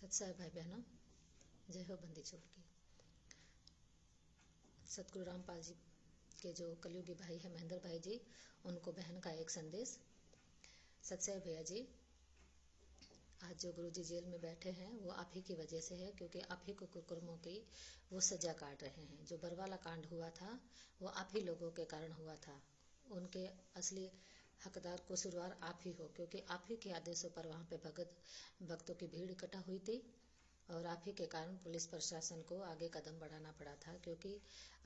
सत्साई भाई बहनों, जय हो बंदी छोड़ की। सतगुरु रामपाल जी के जो कलयुगी भाई है महेंद्र भाई जी, उनको बहन का एक संदेश। सत्साई भैया जी, आज जो गुरु जी जेल में बैठे हैं वो आप ही की वजह से है, क्योंकि आप ही को कुकर्मों की वो सजा काट रहे हैं। जो बरवाला कांड हुआ था वो आप ही लोगों के कारण हुआ था। उनके असली हकदार कसूरवार आप ही हो, क्योंकि आप ही के आदेशों पर वहाँ पे भक्तों की भीड़ इकट्ठा हुई थी और आप ही के कारण पुलिस प्रशासन को आगे कदम बढ़ाना पड़ा था, क्योंकि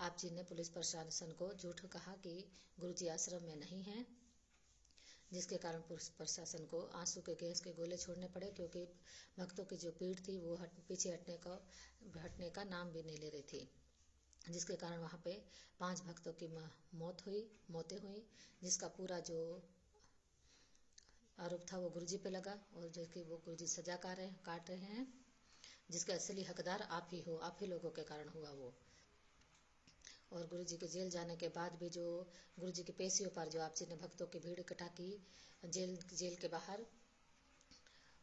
आप जी ने पुलिस प्रशासन को झूठ कहा कि गुरुजी आश्रम में नहीं हैं, जिसके कारण पुलिस प्रशासन को आंसू के गैस के गोले छोड़ने पड़े, क्योंकि भक्तों की जो भीड़ थी वो पीछे हटने का नाम भी नहीं ले रही थी, जिसके कारण वहाँ पे 5 भक्तों की मौतें हुई, जिसका पूरा जो आरोप था वो गुरुजी पे लगा और जबकि वो गुरुजी सजा काट रहे हैं, जिसके असली हकदार आप ही हो। आप ही लोगों के कारण हुआ वो। और गुरुजी के जेल जाने के बाद भी जो गुरुजी की पेशियों पर जो आप जी ने भक्तों की भीड़ इकट्ठा की जेल के बाहर,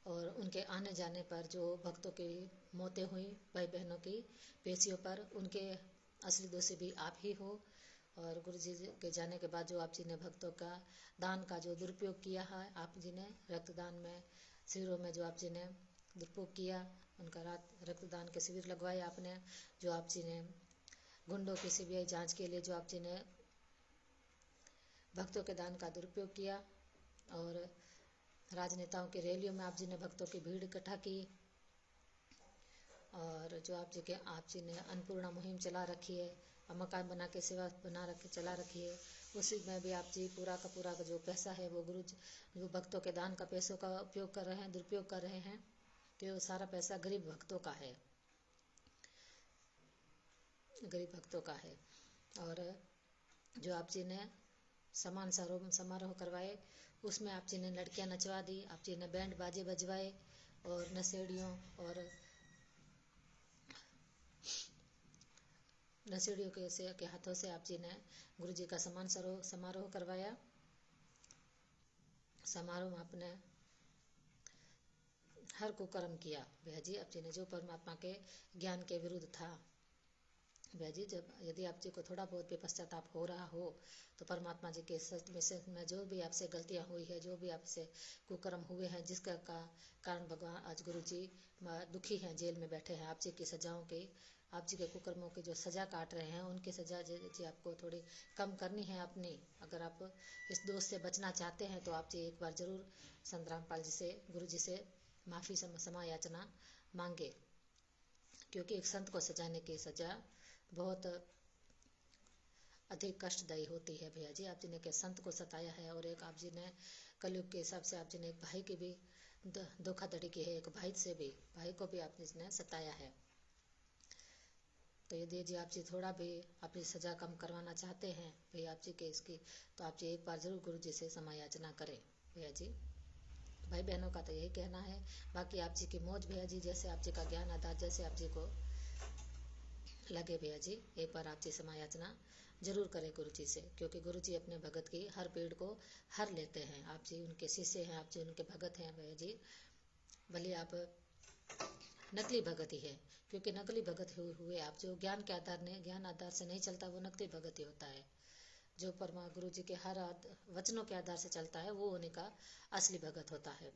और उनके आने जाने पर जो भक्तों की मौतें हुई भाई बहनों की पेशियों पर, उनके असली दोषी भी आप ही हो। और गुरुजी के जाने के बाद जो आप जी ने भक्तों का दान का जो दुरुपयोग किया है, आप जी ने रक्तदान में शिविरों में जो आप जी ने दुरुपयोग किया, उनका रक्तदान के शिविर लगवाए आपने, जो आप जी ने गुंडों की सीबीआई जांच के लिए जो आप जी ने भक्तों के दान का दुरुपयोग किया, और राजनेताओं की रैलियों में आप जी ने भक्तों की भीड़ इकट्ठा की, और जो आप जी ने अन्नपूर्णा मुहिम चला रखी है, मकान बना के सेवा चला रखी है, उसी में भी आप जी पूरा का जो पैसा है वो जो भक्तों के दान का पैसों का उपयोग कर रहे हैं, दुरुपयोग कर रहे हैं, कि वो सारा पैसा गरीब भक्तों का है, गरीब भक्तों का है। और जो आप जी ने सम्मान समारोह करवाए, उसमें आप जी ने लड़कियां नचवा दी, आप जी ने बैंड बाजे बजवाए, और नशेड़ियों के हाथों से आप जी ने गुरु जी का सम्मान समारोह करवाया। समारोह में आपने हर कुकर्म किया भैया जी, आप जी ने जो परमात्मा के ज्ञान के विरुद्ध था। भैया जी, यदि आप जी को थोड़ा बहुत भी पश्चाताप हो रहा हो तो परमात्मा जी के सच में जो भी आपसे गलतियां हुई है, जो भी आपसे कुकर्म हुए हैं, जिसका कारण भगवान आज गुरु जी दुखी हैं, जेल में बैठे हैं, आप जी की सजाओं के, आप जी के कुकर्मों की जो सजा काट रहे हैं, उनकी सजा जी आपको थोड़ी कम करनी है अपनी। अगर आप इस दोष से बचना चाहते हैं तो आप जी एक बार जरूर संत रामपाल जी से, गुरु जी से माफ़ी क्षमा याचना मांगे, क्योंकि एक संत को सजाने की सजा बहुत अधिक कष्टदायी होती है। भैया जी, आप जी ने के संत को सताया है, और एक आप जी ने कलयुग के हिसाब से आप जी ने एक भाई की भी धोखाधड़ी की है, एक भाई को भी आप जी ने सताया है। तो यदि जी आप जी थोड़ा भी अपनी सजा कम करवाना चाहते हैं भैया आप जी के इसकी, तो आप जी एक बार जरूर गुरु जी से क्षमा याचना करें। भैया जी, भाई बहनों का तो यही कहना है। बाकी आप जी की मौज भैया जी, जैसे आप जी का ज्ञान आधार जैसे आप जी को लगे भैया जी, एक बार आप जी क्षमा याचना जरूर करें गुरु जी से, क्योंकि गुरु जी अपने भगत की हर पीड़ को हर लेते हैं। आप जी उनके शिष्य हैं, आप जी उनके भगत हैं भैया जी, भले आप नकली भगत ही है, क्योंकि नकली भगत हुए आप जो ज्ञान आधार से नहीं चलता, वो नकली भगत ही होता है। जो परमा गुरु जी के हर वचनों के आधार से चलता है, वो उनका असली भगत होता है,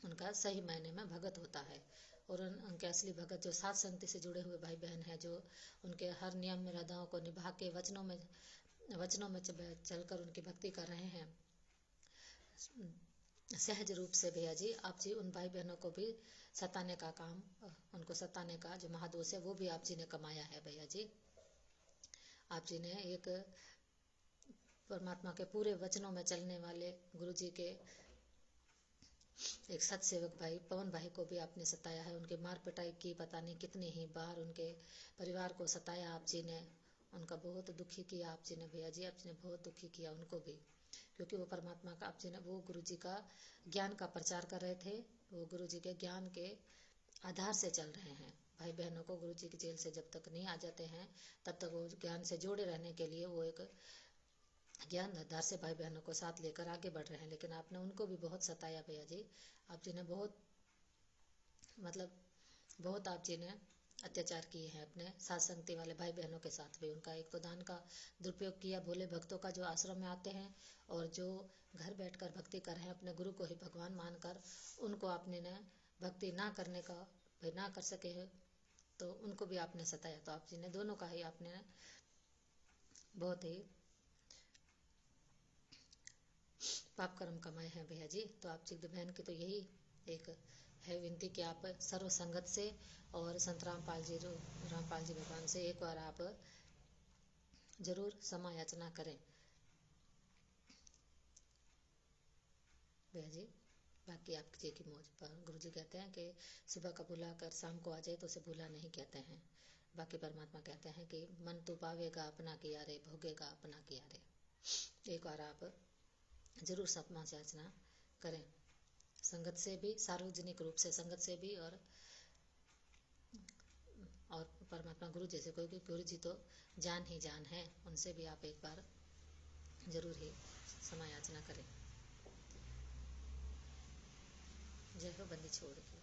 उनका सही मायने में भगत होता है। और उनके असली भगत जो साथ संगति से जुड़े हुए भाई बहन हैं, जो उनके हर नियम मर्यादाओं को निभा के वचनों में चलकर उनकी भक्ति कर रहे हैं सहज रूप से। भैया जी, आप जी उन भाई बहनों को भी सताने का काम, उनको सताने का जो महादोष है वो भी आप जी ने कमाया है। भैया जी, आप जी ने एक परमात्मा के पूरे वचनों में चलने वाले गुरु जी के एक सत्सेवक भाई पवन भाई को भी आपने सताया है, उनके मार पिटाई की पता नहीं कितनी ही बार, उनके परिवार को सताया आप जी ने, उनका बहुत दुखी किया आप जी ने। भैया जी, आप जी ने बहुत दुखी किया उनको भी, क्योंकि वो परमात्मा का आप जी ने वो गुरु जी का ज्ञान का प्रचार कर रहे थे, वो गुरु जी के ज्ञान के आधार से चल रहे हैं। भाई बहनों को गुरु जी की जेल से जब तक नहीं आ जाते हैं, तब तक वो ज्ञान से जोड़े रहने के लिए वो एक ज्ञान आधार से भाई बहनों को साथ लेकर आगे बढ़ रहे हैं। लेकिन आपने उनको भी बहुत सताया भैया जी, आप जी ने बहुत मतलब बहुत आप जी ने अत्याचार किए हैं अपने साथ संगति वाले भाई बहनों के साथ भी। उनका एक तो दान का दुरुपयोग किया, भोले भक्तों का जो आश्रम में आते हैं और जो घर बैठकर भक्ति कर रहे हैं, अपने गुरु को ही भगवान मानकर, उनको आपने ने भक्ति ना करने का, भाई ना कर सके हैं तो उनको भी आपने सताया। तो आप जी ने दोनों का ही आपने बहुत ही पाप कर्म कमाए हैं भैया जी। तो आप जी बहन की तो यही एक है विनती कि आप सर्व संगत से और संत रामपाल जी भगवान से एक बार आप जरूर क्षमा याचना करें भैया जी। बाकी आप जी की मौज पर गुरु जी कहते हैं कि सुबह का बुला कर शाम को आ जाए तो उसे भूला नहीं कहते हैं। बाकी परमात्मा कहते हैं कि मन तू पावेगा अपना किया रे, भोगेगा अपना किया रे। एक बार आप जरूर क्षमा याचना करें, संगत से भी, सार्वजनिक रूप से संगत से भी, और परमात्मा गुरु जैसे कोई गुरु जी तो जान ही जान है, उनसे भी आप एक बार जरूर ही क्षमा याचना करें। जय हो बंदी छोड़ के।